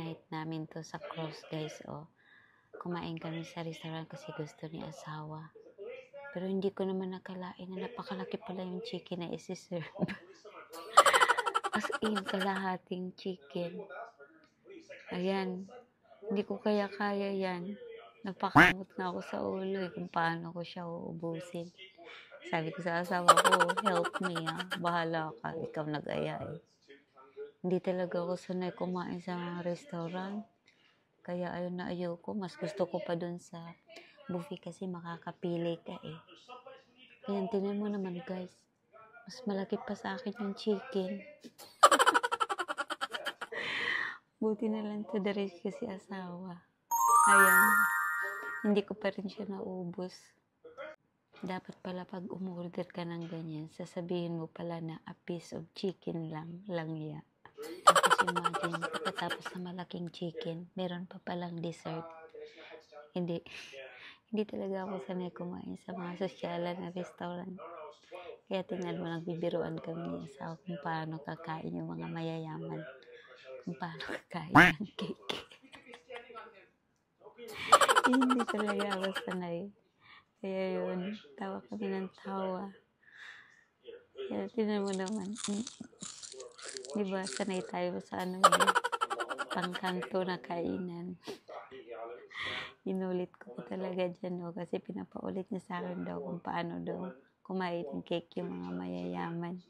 night namin to sa Cross, guys, oh. Kumain kami sa restaurant kasi gusto ni asawa. Pero hindi ko naman nakalain na napakalaki pala yung chicken na isi-serve. As in, kalahating chicken. Ayan. Hindi ko kaya yan. Napakamot na ako sa ulo kung paano ko siya uubusin. Sabi ko sa asawa ko, help me bahala ka, ikaw nag-aya Hindi talaga ako sanay kumain sa mga restaurant. Kaya ayun na ayoko. Mas gusto ko pa dun sa buffet kasi makakapili ka Ayan, tingnan mo naman guys. Mas malaki pa sa akin yung chicken. Buti na lang to the rescue si asawa. Ayan. Hindi ko pa rin siya naubos. Dapat pala pag umorder ka ng ganyan, sasabihin mo pala na a piece of chicken lang ya. Tapos imagine, pagkatapos sa malaking chicken, meron pa palang dessert. Hindi talaga ako sanay kumain sa mga sosyalan na restaurant. Kaya tingnan mo, nagbibiruan kami ni asawa kung paano kakain yung mga mayayaman. Kung paano kakain ng cake. Hindi talaga ako sanay. Kaya yun, tawa kami ng tawa. Kaya tingnan mo naman. Diba, sanay tayo sa pangkanto na kainan. Inulit ko pa talaga dyan, kasi pinapaulit niya sa akin daw kung paano daw kumain ng cake yung mga mayayaman.